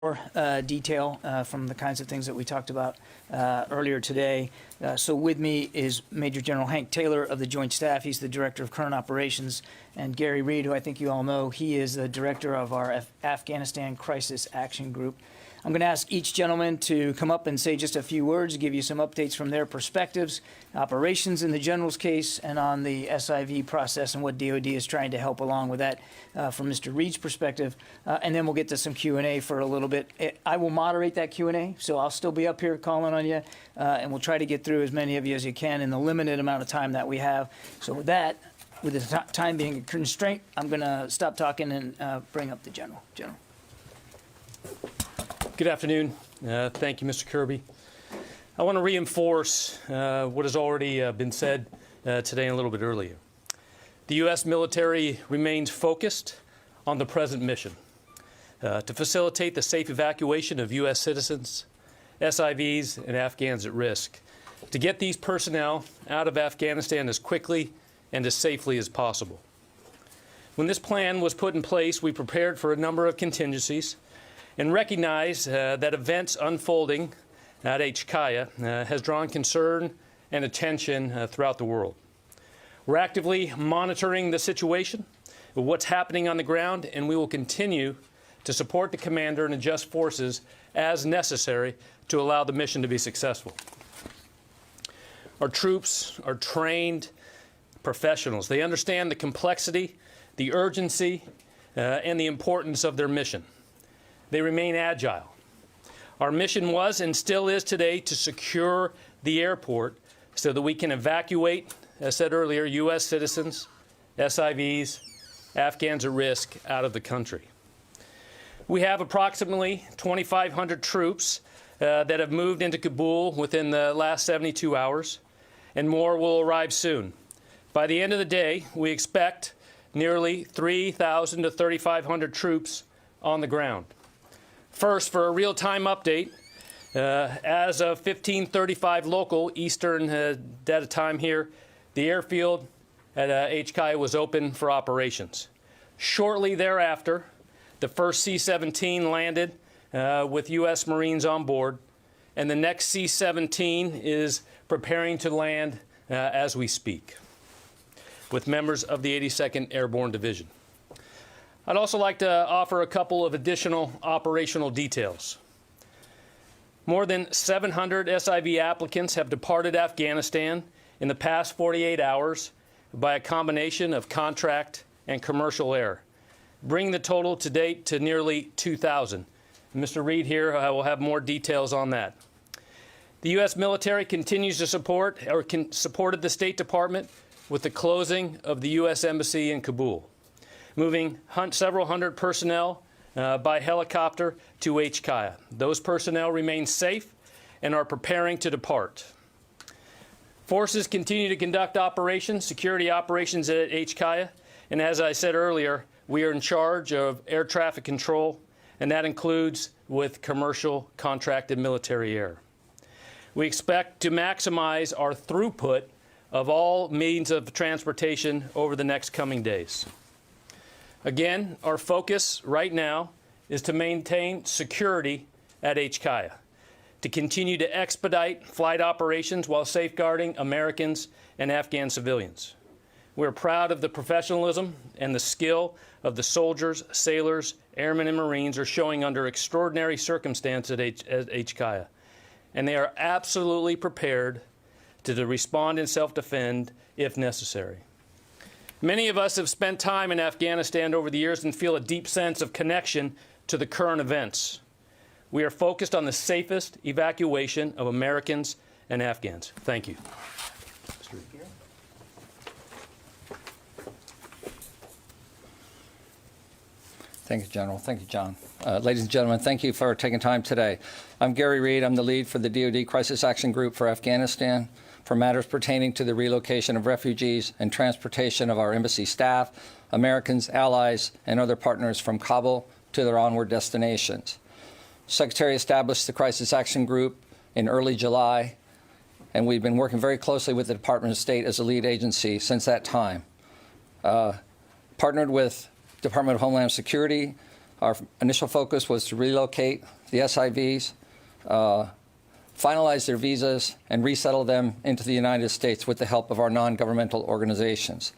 detail from the kinds of things that we talked about earlier today. So with me is Major General Hank Taylor of the Joint Staff. He's the Director of Current Operations. And Gary Reed, who I think you all know, he is the Director of our Afghanistan Crisis Action Group. I'm going to ask each gentleman to come up and say just a few words, give you some updates from their perspectives, operations in the general's case, and on the SIV process and what DOD is trying to help along with that from Mr. Reed's perspective. And then we'll get to some Q&A for a little bit. I will moderate that Q&A, so I'll still be up here calling on you, and we'll try to get through as many of you as you can in the limited amount of time that we have. So with that, with the time being a constraint, I'm going to stop talking and bring up the general. General. Good afternoon. Thank you, Mr. Kirby. I want to reinforce what has already been said today and a little bit earlier. The U.S. military remains focused on the present mission to facilitate the safe evacuation of U.S. citizens, SIVs, and Afghans at risk, to get these personnel out of Afghanistan as quickly and as safely as possible. When this plan was put in place, we prepared for a number of contingencies and recognize that events unfolding at HKIA has drawn concern and attention throughout the world. We're actively monitoring the situation, what's happening on the ground, and we will continue to support the commander and adjust forces as necessary to allow the mission to be successful. Our troops are trained professionals. They understand the complexity, the urgency, and the importance of their mission. They remain agile. Our mission was and still is today to secure the airport so that we can evacuate, as said earlier, U.S. citizens, SIVs, Afghans at risk out of the country. We have approximately 2,500 troops that have moved into Kabul within the last 72 hours, and more will arrive soon. By the end of the day, we expect nearly 3,000 to 3,500 troops on the ground. First, for a real-time update, as of 15:35 local Eastern data time here, the airfield at HKIA was open for operations. Shortly thereafter, the first C-17 landed with U.S. Marines on board, and the next C-17 is preparing to land as we speak, with members of the 82nd Airborne Division. I'd also like to offer a couple of additional operational details. More than 700 SIV applicants have departed Afghanistan in the past 48 hours by a combination of contract and commercial air, bringing the total to date to nearly 2,000. Mr. Reed here will have more details on that. The U.S. military continues to supported the State Department with the closing of the U.S. Embassy in Kabul, moving several hundred personnel by helicopter to HKIA. Those personnel remain safe and are preparing to depart. Forces continue to conduct operations, security operations at HKIA, and as I said earlier, we are in charge of air traffic control, and that includes with commercial contracted military air. We expect to maximize our throughput of all means of transportation over the next coming days. Again, our focus right now is to maintain security at HKIA, to continue to expedite flight operations while safeguarding Americans and Afghan civilians. We're proud of the professionalism and the skill of the soldiers, sailors, airmen, and Marines are showing under extraordinary circumstances at HKIA, and they are absolutely prepared to respond and self-defend if necessary. Many of us have spent time in Afghanistan over the years and feel a deep sense of connection to the current events. We are focused on the safest evacuation of Americans and Afghans. Thank you. Thank you, General. Thank you, John. Ladies and gentlemen, thank you for taking time today. I'm Gary Reed. I'm the lead for the DoD Crisis Action Group for Afghanistan, for matters pertaining to the relocation of refugees and transportation of our embassy staff, Americans, allies, and other partners from Kabul to their onward destinations. The Secretary established the Crisis Action Group in early July, and we've been working very closely with the Department of State as a lead agency since that time. Partnered with Department of Homeland Security, Our initial focus was to relocate the SIVs, finalize their visas, and resettle them into the United States with the help of our non-governmental organizations.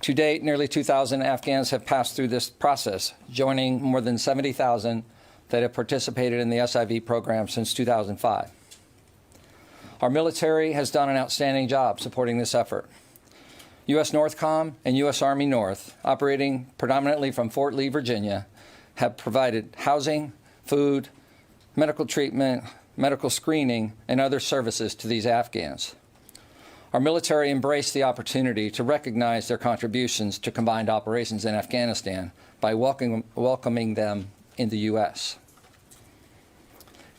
To date, nearly 2,000 Afghans have passed through this process, joining more than 70,000 that have participated in the SIV program since 2005. Our military has done an outstanding job supporting this effort. U.S. NORTHCOM and U.S. Army North, operating predominantly from Fort Lee, Virginia, have provided housing, food, medical treatment, medical screening, and other services to these Afghans. Our military embraced the opportunity to recognize their contributions to combined operations in Afghanistan by welcoming them in the U.S.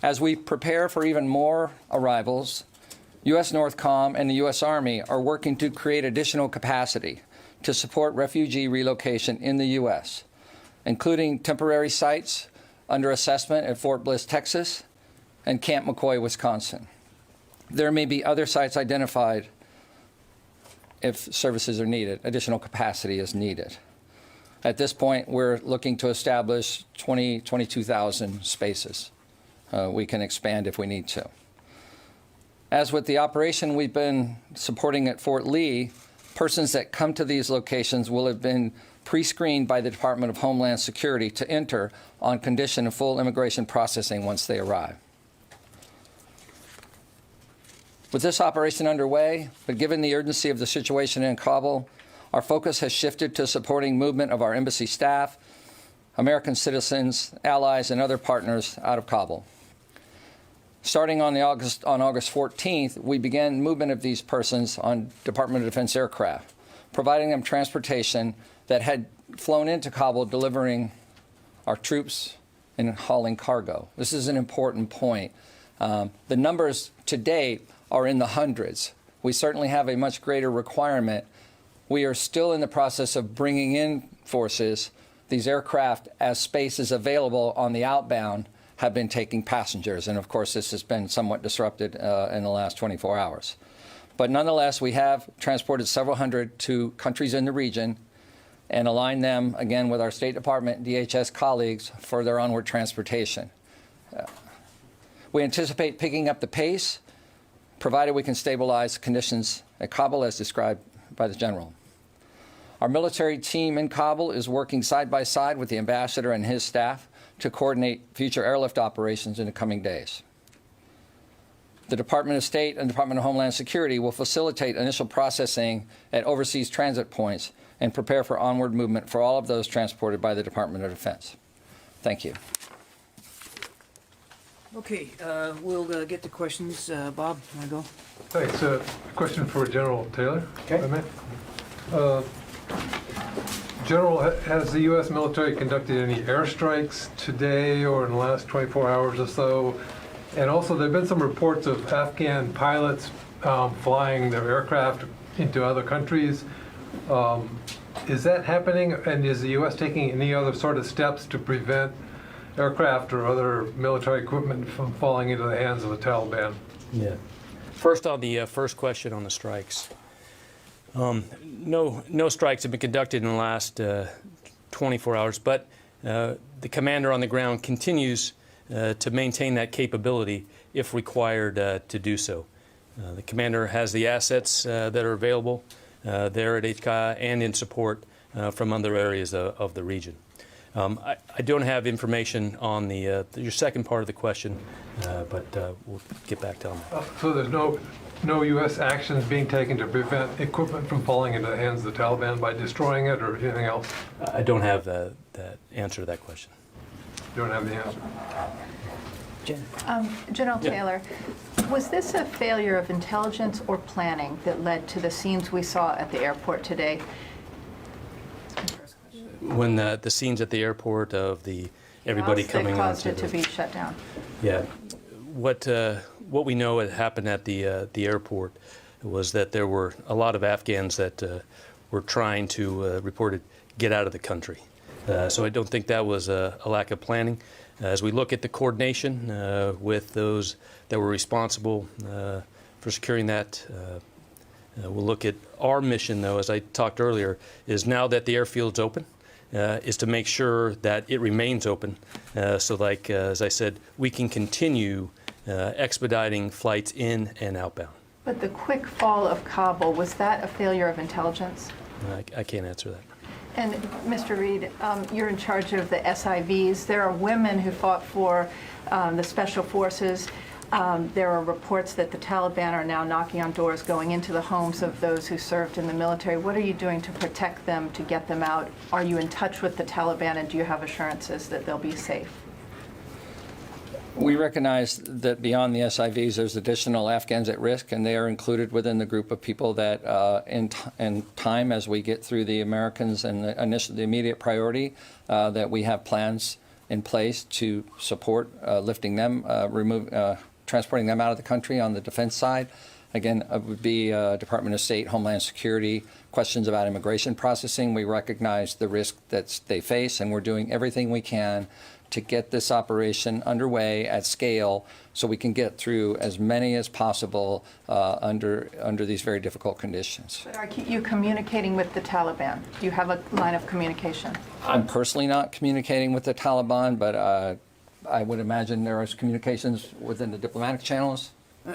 As we prepare for even more arrivals, U.S. NORTHCOM and the U.S. Army are working to create additional capacity to support refugee relocation in the U.S., including temporary sites under assessment at Fort Bliss, Texas, and Camp McCoy, Wisconsin. There may be other sites identified if services are needed, additional capacity is needed. At this point, we're looking to establish 22,000 spaces. We can expand if we need to. As with the operation we've been supporting at Fort Lee, persons that come to these locations will have been pre-screened by the Department of Homeland Security to enter on condition of full immigration processing once they arrive. With this operation underway, but given the urgency of the situation in Kabul, our focus has shifted to supporting movement of our embassy staff, American citizens, allies, and other partners out of Kabul. Starting on August 14th, we began movement of these persons on Department of Defense aircraft, providing them transportation that had flown into Kabul, delivering our troops and hauling cargo. This is an important point. The numbers to date are in the hundreds. We certainly have a much greater requirement. We are still in the process of bringing in forces. These aircraft, as space is available on the outbound, have been taking passengers. And of course, this has been somewhat disrupted in the last 24 hours. But nonetheless, we have transported several hundred to countries in the region and aligned them, again, with our State Department DHS colleagues for their onward transportation. We anticipate picking up the pace, provided we can stabilize conditions at Kabul as described by the General. Our military team in Kabul is working side by side with the ambassador and his staff to coordinate future airlift operations in the coming days. The Department of State and Department of Homeland Security will facilitate initial processing at overseas transit points and prepare for onward movement for all of those transported by the Department of Defense. Thank you. Okay, we'll get to questions. Bob, want to go? Thanks. A question for General Taylor. Okay. If I may. General, has the U.S. military conducted any airstrikes today or in the last 24 hours or so? And also, there have been some reports of Afghan pilots flying their aircraft into other countries. Is that happening? And is the U.S. taking any other sort of steps to prevent aircraft or other military equipment from falling into the hands of the Taliban? Yeah. First, on the first question on the strikes. No strikes have been conducted in the last 24 hours, but the commander on the ground continues to maintain that capability if required to do so. The commander has the assets that are available there at HKI and in support from other areas of the region. I don't have information on your second part of the question, but we'll get back to that. So there's no U.S. actions being taken to prevent equipment from falling into the hands of the Taliban by destroying it or anything else? I don't have that answer to that question. You don't have the answer. Jen. General Taylor, was this a failure of intelligence or planning that led to the scenes we saw at the airport today? When the scenes at the airport of everybody coming on caused it to be shut down. Yeah, what we know had happened at the airport was that there were a lot of Afghans that were trying to get out of the country. So I don't think that was a lack of planning. As we look at the coordination with those that were responsible for securing that, we'll look at our mission, though, as I talked earlier, is now that the airfield's open, is to make sure that it remains open. So like, as I said, we can continue expediting flights in and outbound. But the quick fall of Kabul, was that a failure of intelligence? I can't answer that. And Mr. Reed, you're in charge of the SIVs. There are women who fought for the special forces. There are reports that the Taliban are now knocking on doors, going into the homes of those who served in the military. What are you doing to protect them, to get them out? Are you in touch with the Taliban, and do you have assurances that they'll be safe? We recognize that beyond the SIVs, there's additional Afghans at risk, and they are included within the group of people that, in time, as we get through the Americans and the immediate priority, that we have plans in place to support lifting them, transporting them out of the country on the defense side. Again, it would be Department of State, Homeland Security, questions about immigration processing. We recognize the risk that they face, and we're doing everything we can to get this operation underway at scale so we can get through as many as possible under these very difficult conditions. But are you communicating with the Taliban? Do you have a line of communication? I'm personally not communicating with the Taliban, but I would imagine there are communications within the diplomatic channels.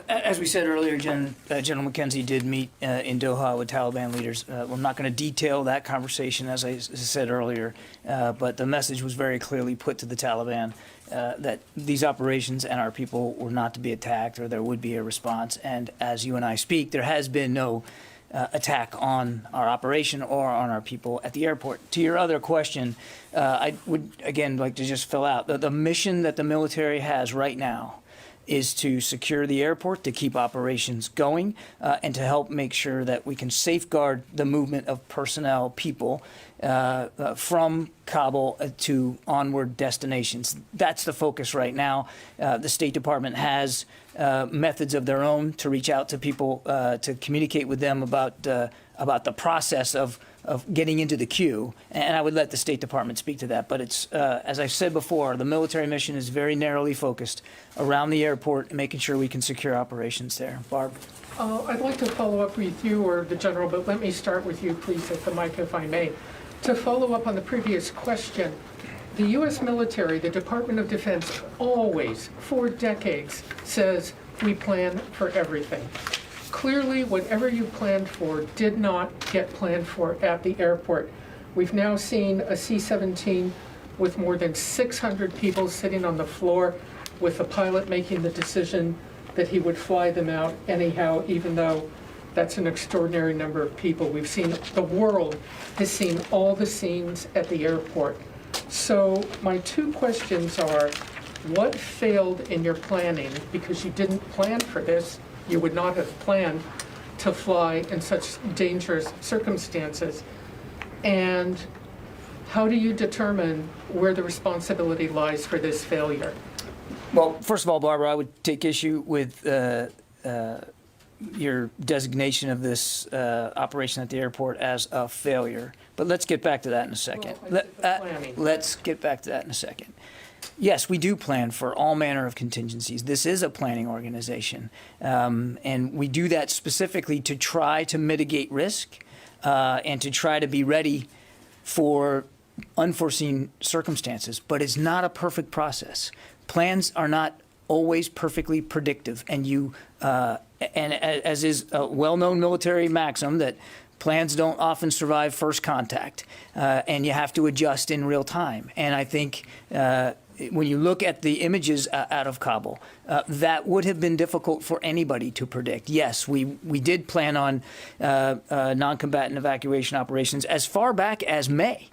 As we said earlier, General McKenzie did meet in Doha with Taliban leaders. We're not going to detail that conversation, as I said earlier, but the message was very clearly put to the Taliban that these operations and our people were not to be attacked, or there would be a response. And as you and I speak, there has been no attack on our operation or on our people at the airport. To your other question, I would, again, like to just fill out the mission that the military has right now is to secure the airport, to keep operations going, and to help make sure that we can safeguard the movement of personnel, people, from Kabul to onward destinations. That's the focus right now. The State Department has methods of their own to reach out to people, to communicate with them about the process of getting into the queue, and I would let the State Department speak to that. But it's, as I've said before, the military mission is very narrowly focused around the airport, making sure we can secure operations there. Barb? I'd like to follow up with you or the General, but let me start with you, please, at the mic, if I may. To follow up on the previous question, the U.S. military, the Department of Defense, always, for decades, says we plan for everything. Clearly, whatever you planned for did not get planned for at the airport. We've now seen a C-17 with more than 600 people sitting on the floor, with the pilot making the decision that he would fly them out anyhow, even though that's an extraordinary number of people. We've seen, the world has seen all the scenes at the airport. So my two questions are, what failed in your planning? Because you didn't plan for this. You would not have planned to fly in such dangerous circumstances. And how do you determine where the responsibility lies for this failure? Well, first of all, Barbara, I would take issue with your designation of this operation at the airport as a failure. But let's get back to that in a second. Well, Let's get back to that in a second. Yes, we do plan for all manner of contingencies. This is a planning organization, and we do that specifically to try to mitigate risk and to try to be ready for unforeseen circumstances. But it's not a perfect process. Plans are not always perfectly predictive, and as is a well-known military maxim that plans don't often survive first contact, and you have to adjust in real time. And I think when you look at the images out of Kabul, that would have been difficult for anybody to predict. Yes, we did plan on non-combatant evacuation operations as far back as May.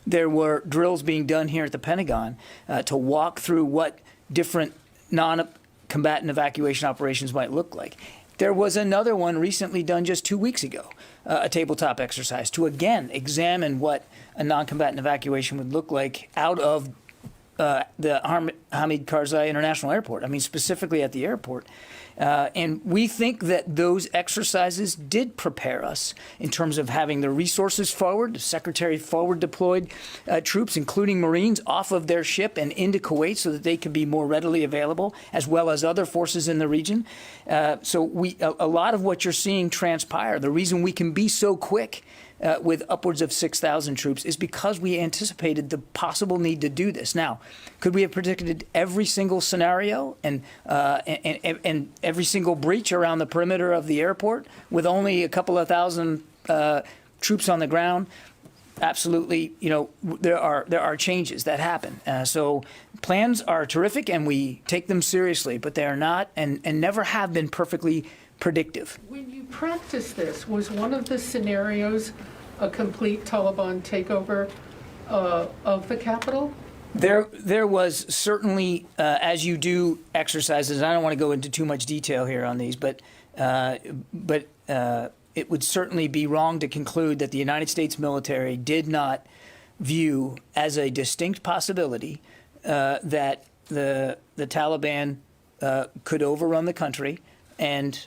There were drills being done here at the Pentagon to walk through what different non-combatant evacuation operations might look like. There was another one recently done just 2 weeks ago, a tabletop exercise to again examine what a non-combatant evacuation would look like out of the Hamid Karzai International Airport. I mean, specifically at the airport. And we think that those exercises did prepare us in terms of having the resources forward, the Secretary forward deployed troops, including Marines, off of their ship and into Kuwait so that they could be more readily available, as well as other forces in the region. So a lot of what you're seeing transpire, the reason we can be so quick with upwards of 6,000 troops is because we anticipated the possible need to do this. Now, could we have predicted every single scenario and every single breach around the perimeter of the airport with only a couple of thousand troops on the ground? Absolutely. There are changes that happen. So plans are terrific and we take them seriously, but they are not and never have been perfectly predictive. When you practice this, was one of the scenarios a complete Taliban takeover of the capital? There was certainly, as you do exercises, I don't want to go into too much detail here on these, but it would certainly be wrong to conclude that the United States military did not view as a distinct possibility that the Taliban could overrun the country and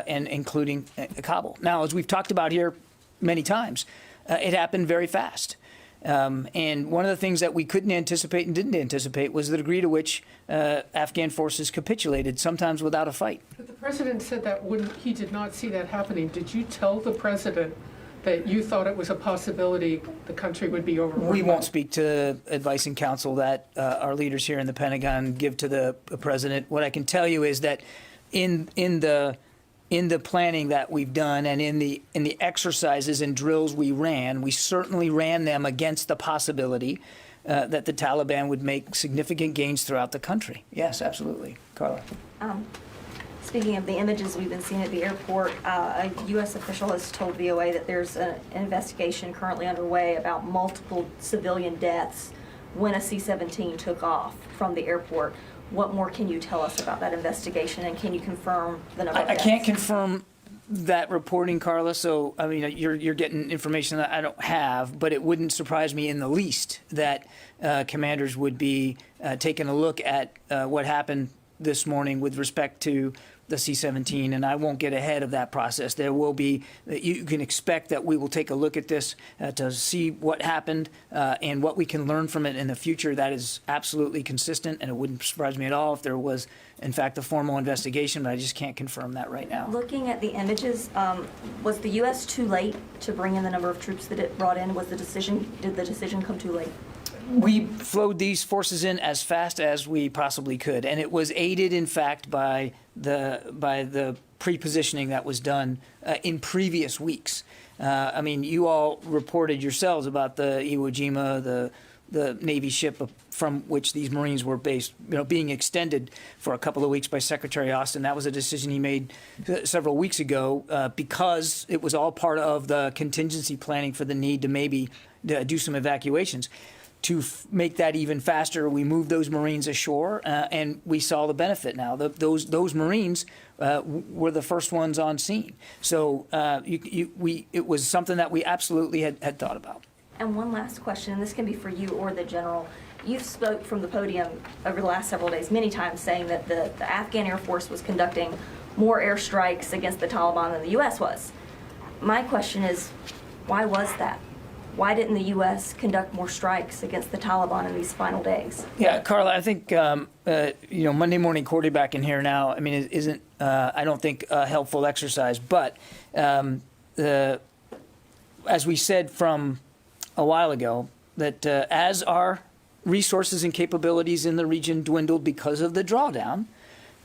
including Kabul. Now, as we've talked about here many times, it happened very fast. And one of the things that we couldn't anticipate and didn't anticipate was the degree to which Afghan forces capitulated, sometimes without a fight. But the president said that he did not see that happening. Did you tell the president that you thought it was a possibility the country would be overrun? We won't speak to advice and counsel that our leaders here in the Pentagon give to the president. What I can tell you is that in the planning that we've done and in the exercises and drills we ran, we certainly ran them against the possibility that the Taliban would make significant gains throughout the country. Yes, absolutely. Carla. Speaking of the images we've been seeing at the airport, a U.S. official has told VOA that there's an investigation currently underway about multiple civilian deaths when a C-17 took off from the airport. What more can you tell us about that investigation, and can you confirm the number of deaths? I can't confirm that reporting, Carla, so, I mean, you're getting information that I don't have, but it wouldn't surprise me in the least that commanders would be taking a look at what happened this morning with respect to the C-17, and I won't get ahead of that process. There will be, you can expect that we will take a look at this to see what happened and what we can learn from it in the future. That is absolutely consistent, and it wouldn't surprise me at all if there was, in fact, a formal investigation, but I just can't confirm that right now. Looking at the images, was the U.S. too late to bring in the number of troops that it brought in? Did the decision come too late? We flowed these forces in as fast as we possibly could, and it was aided, in fact, by the pre-positioning that was done in previous weeks. I mean, you all reported yourselves about the Iwo Jima, the Navy ship from which these Marines were based, being extended for a couple of weeks by Secretary Austin. That was a decision he made several weeks ago because it was all part of the contingency planning for the need to maybe do some evacuations. To make that even faster, we moved those Marines ashore, and we saw the benefit now. Those Marines were the first ones on scene. So it was something that we absolutely had thought about. And one last question, and this can be for you or the general. You've spoke from the podium over the last several days many times saying that the Afghan Air Force was conducting more airstrikes against the Taliban than the U.S. was. My question is, why was that? Why didn't the U.S. conduct more strikes against the Taliban in these final days? Yeah, Carla, I think, Monday morning quarterbacking here now, I mean, it isn't, I don't think, a helpful exercise. But as we said from a while ago, that as our resources and capabilities in the region dwindled because of the drawdown,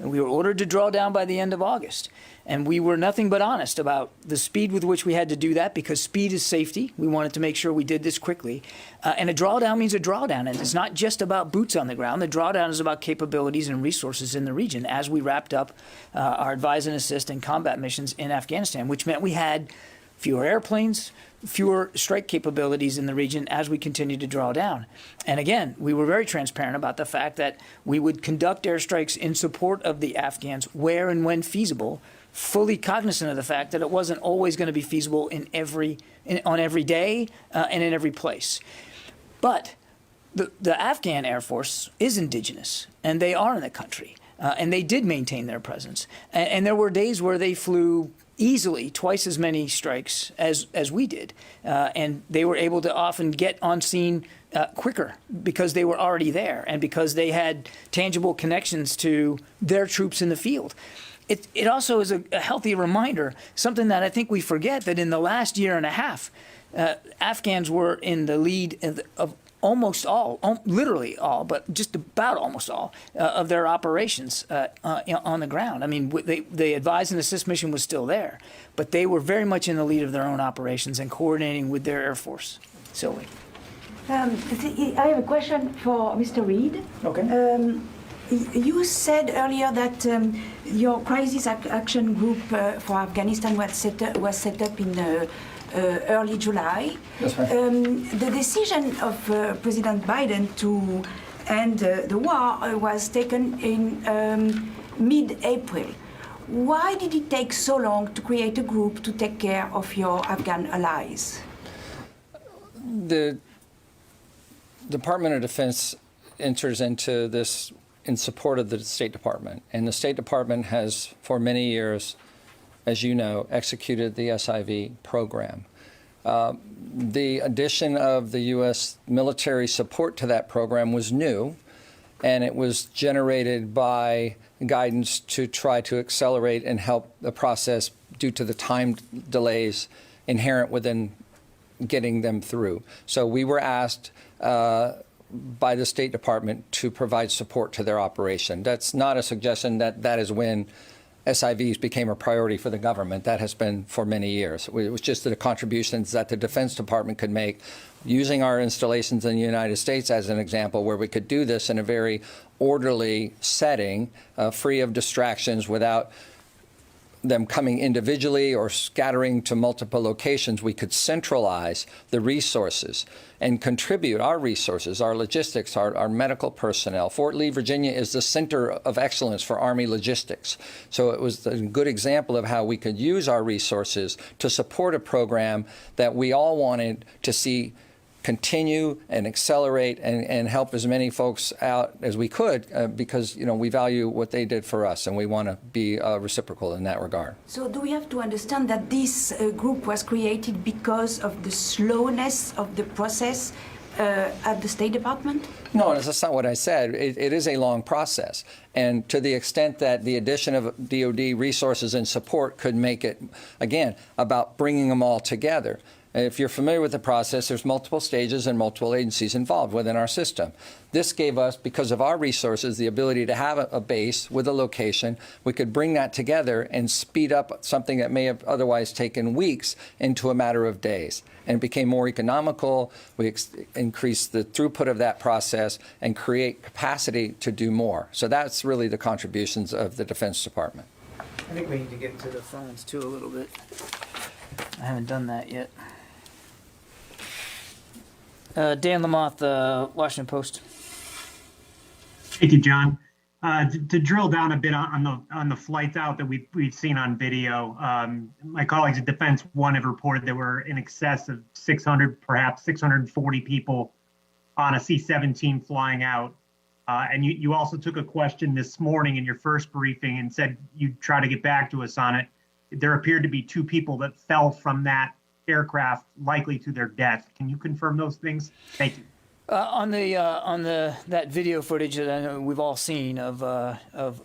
and we were ordered to draw down by the end of August. And we were nothing but honest about the speed with which we had to do that, because speed is safety. We wanted to make sure we did this quickly. And a drawdown means a drawdown. And it's not just about boots on the ground. The drawdown is about capabilities and resources in the region as we wrapped up our advise and assist and combat missions in Afghanistan, which meant we had fewer airplanes, fewer strike capabilities in the region as we continue to draw down. And again, we were very transparent about the fact that we would conduct airstrikes in support of the Afghans where and when feasible, fully cognizant of the fact that it wasn't always going to be feasible on every day and in every place. But the Afghan Air Force is indigenous, and they are in the country, and they did maintain their presence. And there were days where they flew easily twice as many strikes as we did. And they were able to often get on scene quicker because they were already there and because they had tangible connections to their troops in the field. It also is a healthy reminder, something that I think we forget, that in the last year and a half, Afghans were in the lead of almost all, literally all, but just about almost all of their operations on the ground. I mean, the advise and assist mission was still there, but they were very much in the lead of their own operations and coordinating with their Air Force. Sylvie. I have a question for Mr. Reed. Okay. You said earlier that your crisis action group for Afghanistan was set up in early July. That's right. The decision of President Biden to end the war was taken in mid-April. Why did it take so long to create a group to take care of your Afghan allies? The Department of Defense enters into this in support of the State Department. And the State Department has, for many years, as you know, executed the SIV program. The addition of the U.S. military support to that program was new, and it was generated by guidance to try to accelerate and help the process due to the time delays inherent within getting them through. So we were asked by the State Department to provide support to their operation. That's not a suggestion that that is when SIVs became a priority for the government. That has been for many years. It was just the contributions that the Defense Department could make using our installations in the United States as an example, where we could do this in a very orderly setting, free of distractions, without them coming individually or scattering to multiple locations. We could centralize the resources and contribute our resources, our logistics, our medical personnel. Fort Lee, Virginia is the center of excellence for Army logistics. So it was a good example of how we could use our resources to support a program that we all wanted to see continue and accelerate and help as many folks out as we could because, you know, we value what they did for us and we want to be reciprocal in that regard. So do we have to understand that this group was created because of the slowness of the process at the State Department? No, that's not what I said. It is a long process. And to the extent that the addition of DoD resources and support could make it, again, about bringing them all together. If you're familiar with the process, there's multiple stages and multiple agencies involved within our system. This gave us, because of our resources, the ability to have a base with a location. We could bring that together and speed up something that may have otherwise taken weeks into a matter of days. And it became more economical. We increased the throughput of that process and create capacity to do more. So that's really the contributions of the Defense Department. I think we need to get to the phones too a little bit. I haven't done that yet. Dan Lamothe, Washington Post. Thank you, John. To drill down a bit on the flights out that we've seen on video, my colleagues at Defense One have reported there were in excess of 600, perhaps 640 people on a C-17 flying out. And you also took a question this morning in your first briefing and said you'd try to get back to us on it. There appeared to be 2 people that fell from that aircraft, likely to their death. Can you confirm those things? Thank you. On that video footage that I know we've all seen of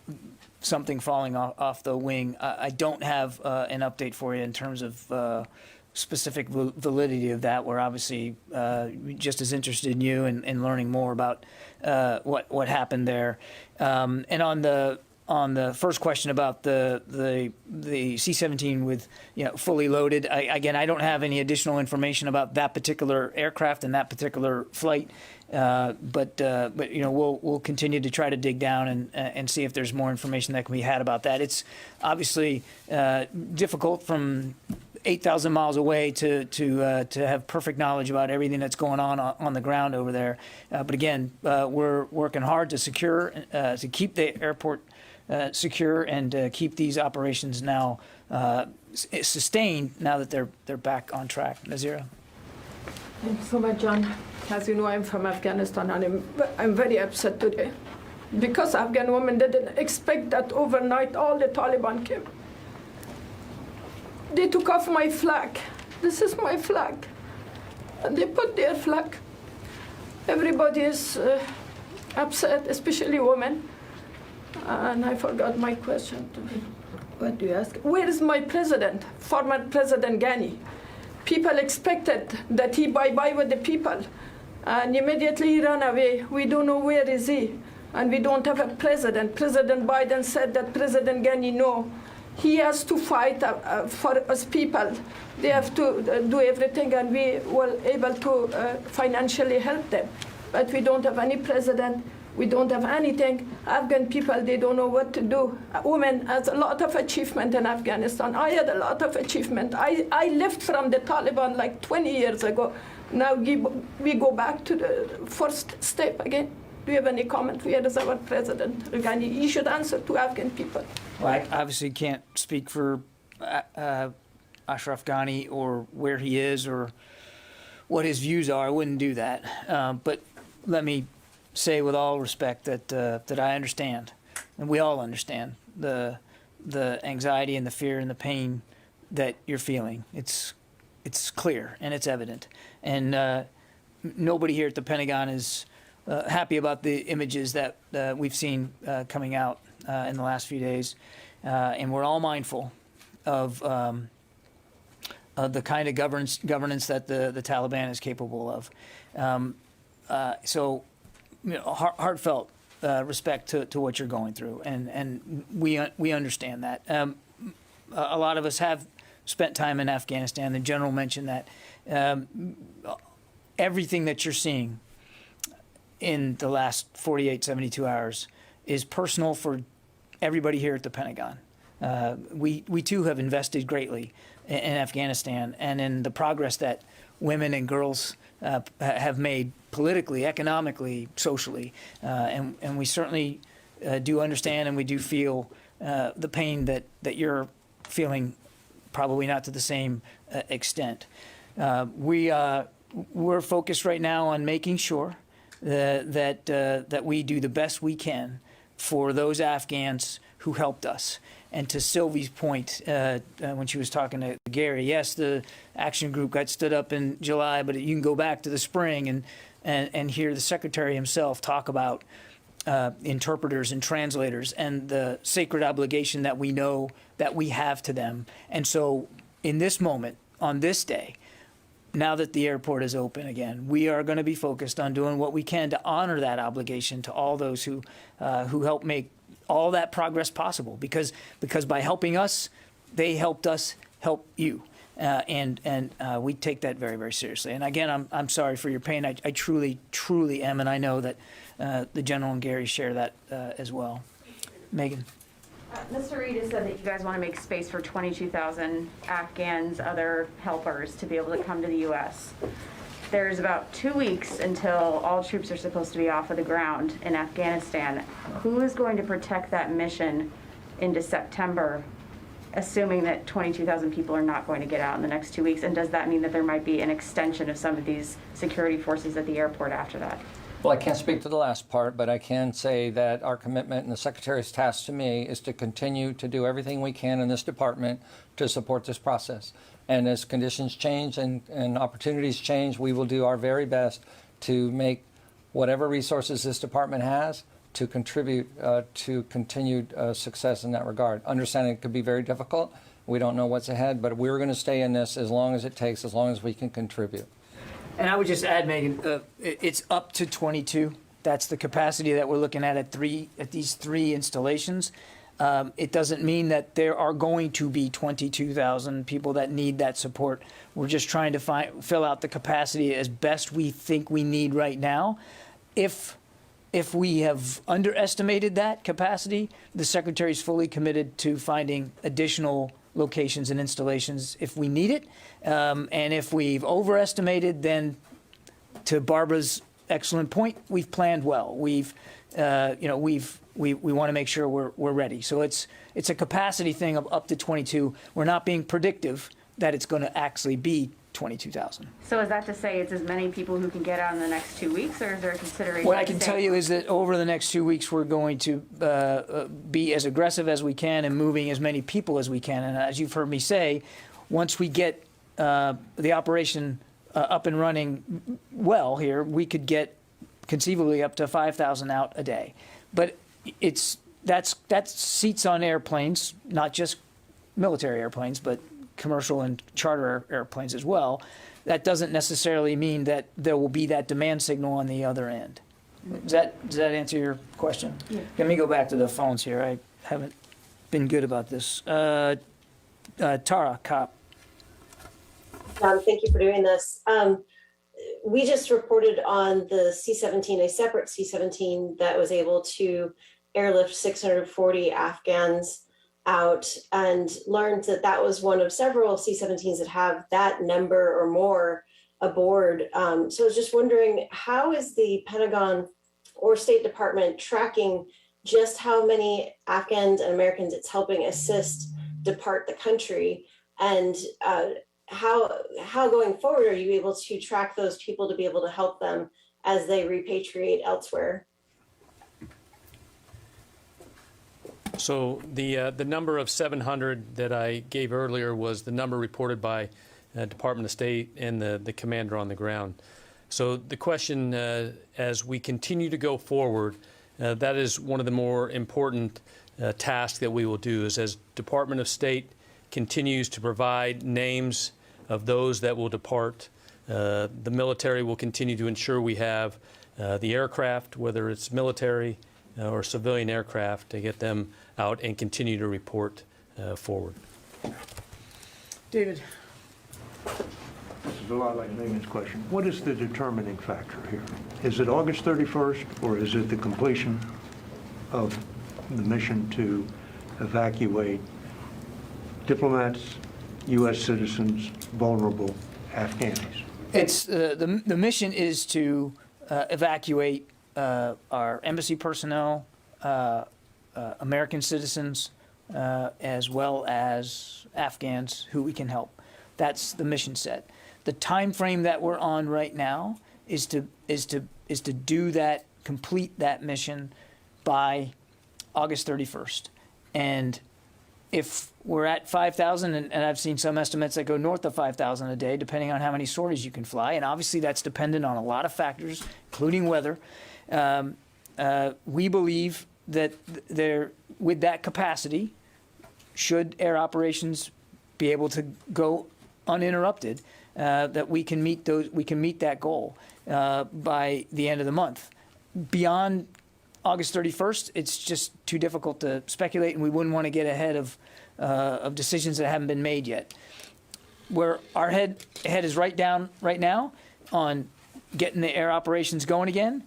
something falling off the wing, I don't have an update for you in terms of specific validity of that. We're obviously just as interested in you and learning more about what happened there. And on the first question about the C-17 with fully loaded, again, I don't have any additional information about that particular aircraft and that particular flight, but we'll continue to try to dig down and see if there's more information that can be had about that. It's obviously difficult from 8,000 miles away to have perfect knowledge about everything that's going on the ground over there. But again, we're working hard to secure to keep the airport secure and keep these operations now sustained now that they're back on track. Nazira? Thank you so much, John. As you know, I'm from Afghanistan, and I'm very upset today because Afghan women didn't expect that overnight all the Taliban came. They took off my flag. This is my flag. And they put their flag. Everybody is upset, especially women. And I forgot my question. What do you ask? Where is my president, former President Ghani? People expected that he bye-bye with the people. And immediately he ran away. We don't know where is he. And we don't have a president. President Biden said that President Ghani, no, he has to fight for us people. They have to do everything, and we were able to financially help them. But we don't have any president. We don't have anything. Afghan people, they don't know what to do. Women has a lot of achievement in Afghanistan. I had a lot of achievement. I left from the Taliban like 20 years ago. Now we go back to the first step again. Do you have any comment? Where is our president? Ghani, he should answer to Afghan people. Well, I obviously can't speak for Ashraf Ghani or where he is or what his views are. I wouldn't do that. But let me say with all respect that I understand, and we all understand, the anxiety and the fear and the pain that you're feeling. It's clear and it's evident. And nobody here at the Pentagon is happy about the images that we've seen coming out in the last few days. And we're all mindful of the kind of governance that the Taliban is capable of. So, heartfelt respect to what you're going through, and we understand that. A lot of us have spent time in Afghanistan. The general mentioned that everything that you're seeing in the last 48, 72 hours is personal for everybody here at the Pentagon. We too have invested greatly in Afghanistan and in the progress that women and girls have made politically, economically, socially, and we certainly do understand and we do feel the pain that you're feeling, probably not to the same extent. We're focused right now on making sure that we do the best we can for those Afghans who helped us. And to Sylvie's point, when she was talking to Gary, yes, the action group got stood up in July, but you can go back to the spring and hear the secretary himself talk about interpreters and translators and the sacred obligation that we know that we have to them. And so in this moment, on this day, now that the airport is open again, we are going to be focused on doing what we can to honor that obligation to all those who help make all that progress possible. Because by helping us, they helped us help you, and we take that very, very seriously. And again, I'm sorry for your pain. I truly, truly am, and I know that the General and Gary share that as well. Megan. Mr. Reid has said that you guys want to make space for 22,000 Afghans, other helpers, to be able to come to the U.S. There's about 2 weeks until all troops are supposed to be off of the ground in Afghanistan. Who is going to protect that mission into September, assuming that 22,000 people are not going to get out in the next 2 weeks? And does that mean that there might be an extension of some of these security forces at the airport after that? Well, I can't speak to the last part, but I can say that our commitment and the Secretary's task to me is to continue to do everything we can in this department to support this process. And as conditions change and opportunities change, we will do our very best to make whatever resources this department has to contribute to continued success in that regard. Understanding it could be very difficult. We don't know what's ahead, but we're going to stay in this as long as it takes, as long as we can contribute. And I would just add, Megan, it's up to 22. That's the capacity that we're looking at these three installations. It doesn't mean that there are going to be 22,000 people that need that support. We're just trying to fill out the capacity as best we think we need right now. If we have underestimated that capacity, the Secretary is fully committed to finding additional locations and installations if we need it. And if we've overestimated, then to Barbara's excellent point, we've planned well. We want to make sure we're ready. So it's a capacity thing of up to 22. We're not being predictive that it's going to actually be 22,000. So is that to say it's as many people who can get out in the next 2 weeks, or is there a consideration? What I can tell you is that over the next 2 weeks, we're going to be as aggressive as we can and moving as many people as we can. And as you've heard me say, once we get the operation up and running well here, we could get conceivably up to 5,000 out a day. But that's seats on airplanes, not just military airplanes, but commercial and charter airplanes as well. That doesn't necessarily mean that there will be that demand signal on the other end. Does that answer your question? Yeah. Let me go back to the phones here. I haven't been good about this. Tara, COP. Thank you for doing this. We just reported on the C-17, a separate C-17 that was able to airlift 640 Afghans out, and learned that that was one of several C-17s that have that number or more aboard. So I was just wondering, how is the Pentagon or State Department tracking just how many Afghans and Americans it's helping assist depart the country? And how going forward are you able to track those people to be able to help them as they repatriate elsewhere? So the number of 700 that I gave earlier was the number reported by Department of State and the commander on the ground. So the question, as we continue to go forward, that is one of the more important tasks that we will do, is as Department of State continues to provide names of those that will depart, the military will continue to ensure we have the aircraft, whether it's military or civilian aircraft, to get them out and continue to report forward. David. This is a lot like Megan's question. What is the determining factor here? Is it August 31st, or is it the completion of the mission to evacuate diplomats, U.S. citizens, vulnerable Afghans? It's the mission is to evacuate our embassy personnel, American citizens, as well as Afghans who we can help. That's the mission set. The time frame that we're on right now is to do that, complete that mission by August 31st. And if we're at 5,000, and I've seen some estimates that go north of 5,000 a day, depending on how many sorties you can fly, and obviously that's dependent on a lot of factors, including weather. We believe that with that capacity, should air operations be able to go uninterrupted, that we can meet that goal by the end of the month. Beyond August 31st, it's just too difficult to speculate, and we wouldn't want to get ahead of decisions that haven't been made yet. Where our head is right now on getting the air operations going again,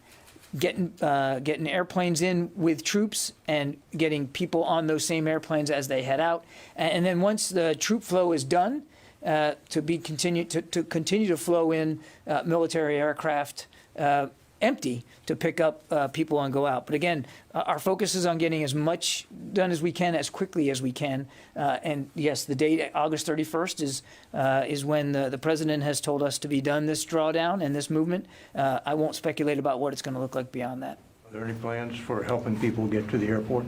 getting airplanes in with troops and getting people on those same airplanes as they head out, and then once the troop flow is done, to continue to flow in military aircraft empty to pick up people and go out. But again, our focus is on getting as much done as we can, as quickly as we can. And yes, the date, August 31st, is when the president has told us to be done this drawdown and this movement. I won't speculate about what it's going to look like beyond that. Are there any plans for helping people get to the airport?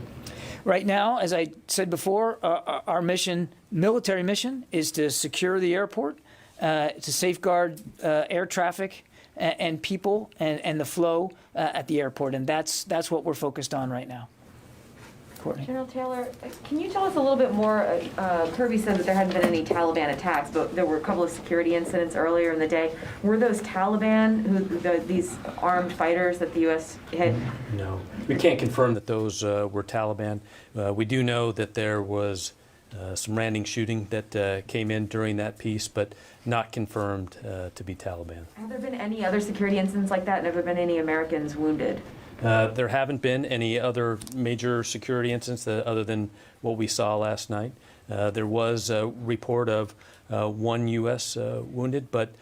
Right now, as I said before, our mission, military mission, is to secure the airport, to safeguard air traffic and people and the flow at the airport, and that's what we're focused on right now. Courtney. General Taylor, can you tell us a little bit more? Kirby said that there hadn't been any Taliban attacks, but there were a couple of security incidents earlier in the day. Were those Taliban, these armed fighters that the U.S. hit? No, we can't confirm that those were Taliban. We do know that there was some random shooting that came in during that piece, but not confirmed to be Taliban. Have there been any other security incidents like that, and have there been any Americans wounded? There haven't been any other major security incidents other than what we saw last night. There was a report of one U.S. Wounded, but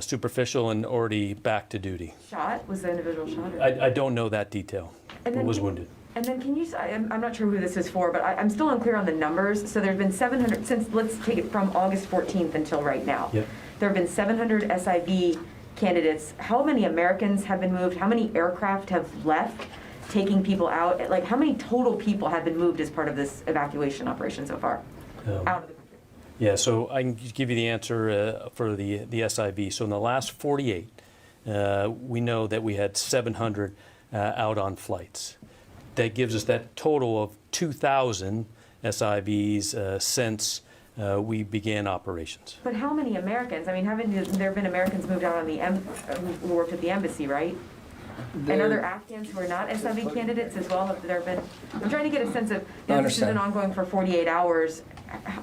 superficial and already back to duty. Shot? Was the individual shot? Or? I don't know that detail. But was wounded. And then can you, I'm not sure who this is for, but I'm still unclear on the numbers. So there have been 700, since, let's take it from August 14th until right now. Yep. There have been 700 SIV candidates. How many Americans have been moved? How many aircraft have left taking people out? Like, how many total people have been moved as part of this evacuation operation so far out of the country? Yeah, so I can give you the answer for the SIV. So in the last 48, we know that we had 700 out on flights. That gives us that total of 2,000 SIVs since we began operations. But how many Americans? I mean, haven't there been Americans moved out on the who worked at the embassy, right? And other Afghans who are not SIV candidates as well? Have there been? I'm trying to get a sense of, this has been ongoing for 48 hours,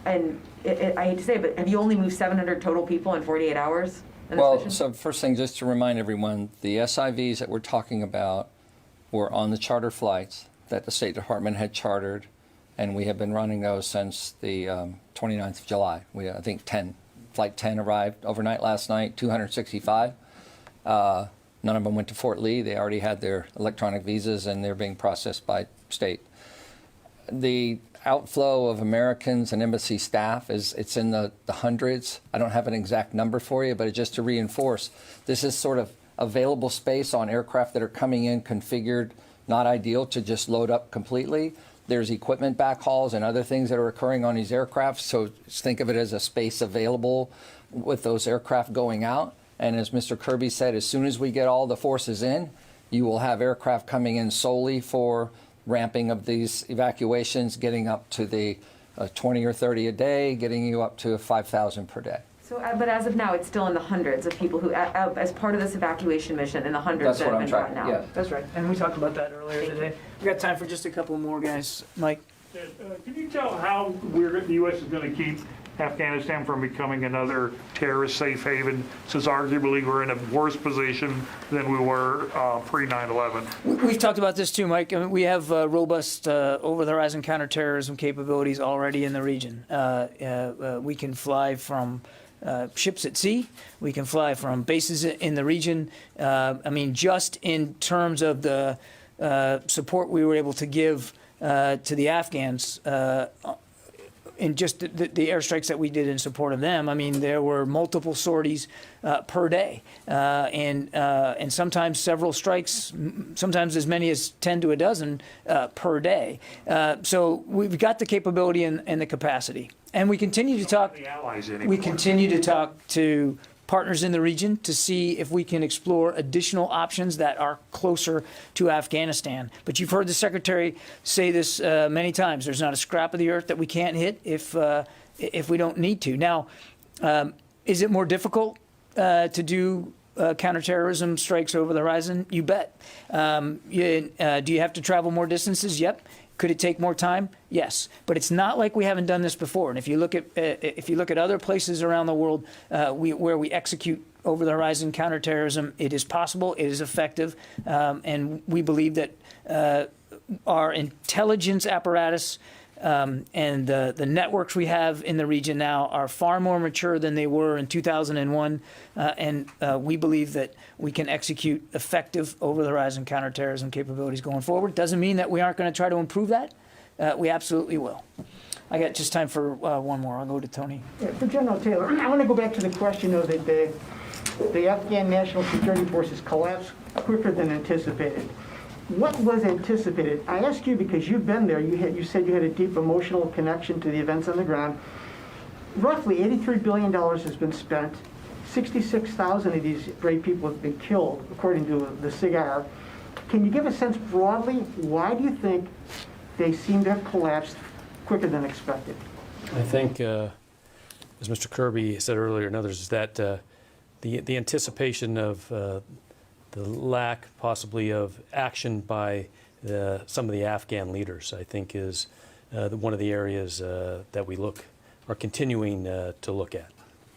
and I hate to say it, but have you only moved 700 total people in 48 hours? Well, so first thing, just to remind everyone, the SIVs that we're talking about were on the charter flights that the State Department had chartered, and we have been running those since the 29th of July. I think Flight 10 arrived overnight last night, 265. None of them went to Fort Lee. They already had their electronic visas, and they're being processed by state. The outflow of Americans and embassy staff it's in the hundreds. I don't have an exact number for you, but just to reinforce, this is sort of available space on aircraft that are coming in configured, not ideal to just load up completely. There's equipment backhauls and other things that are occurring on these aircraft, so just think of it as a space available with those aircraft going out. And as Mr. Kirby said, as soon as we get all the forces in, you will have aircraft coming in solely for ramping of these evacuations, getting up to the 20 or 30 a day, getting you up to 5,000 per day. So, but as of now, it's still in the hundreds of people who, as part of this evacuation mission, in the hundreds that have been brought out. Yeah. That's right. And we talked about that earlier today. We got time for just a couple more guys. Mike? Can you tell how the U.S. is going to keep Afghanistan from becoming another terrorist safe haven, since arguably we're in a worse position than we were pre-9/11? We've talked about this too, Mike. I mean, we have robust over-the-horizon counterterrorism capabilities already in the region. We can fly from ships at sea. We can fly from bases in the region. I mean, just in terms of the support we were able to give to the Afghans in just the airstrikes that we did in support of them, I mean, there were multiple sorties per day, and sometimes several strikes, sometimes as many as 10 to a dozen per day. So we've got the capability and the capacity, and we continue to talk. We continue to talk to partners in the region to see if we can explore additional options that are closer to Afghanistan. But you've heard the Secretary say this many times. There's not a scrap of the earth that we can't hit if we don't need to. Now, is it more difficult to do counterterrorism strikes over the horizon? You bet. Do you have to travel more distances? Yep. Could it take more time? Yes, but it's not like we haven't done this before. And if you look at other places around the world where we execute over-the-horizon counterterrorism, it is possible, it is effective, and we believe that our intelligence apparatus and the networks we have in the region now are far more mature than they were in 2001, and we believe that we can execute effective over-the-horizon counterterrorism capabilities going forward. Doesn't mean that we aren't going to try to improve that. We absolutely will. I got just time for one more. I'll go to Tony. Yeah, for General Taylor, I want to go back to the question of that the Afghan National Security Forces collapsed quicker than anticipated. What was anticipated? I ask you because you've been there. You said you had a deep emotional connection to the events on the ground. Roughly $83 billion has been spent. 66,000 of these brave people have been killed, according to the SIGAR. Can you give a sense broadly, why do you think they seem to have collapsed quicker than expected? I think, as Mr. Kirby said earlier and others, is that the anticipation of the lack possibly of action by some of the Afghan leaders, I think, is one of the areas that we are continuing to look at.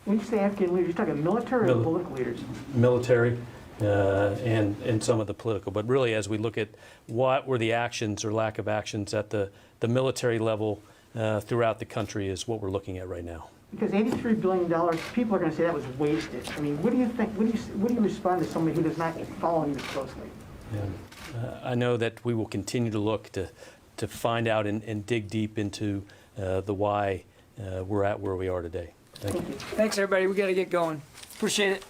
When you say Afghan leaders, you're talking military or political leaders? Military and some of the political. But really, as we look at what were the actions or lack of actions at the military level throughout the country is what we're looking at right now. Because $83 billion, people are going to say that was wasted. I mean, what do you think? What do you respond to somebody who does not follow you closely? I know that we will continue to look to find out and dig deep into the why we're at where we are today. Thank you. Thanks, everybody. We got to get going. Appreciate it.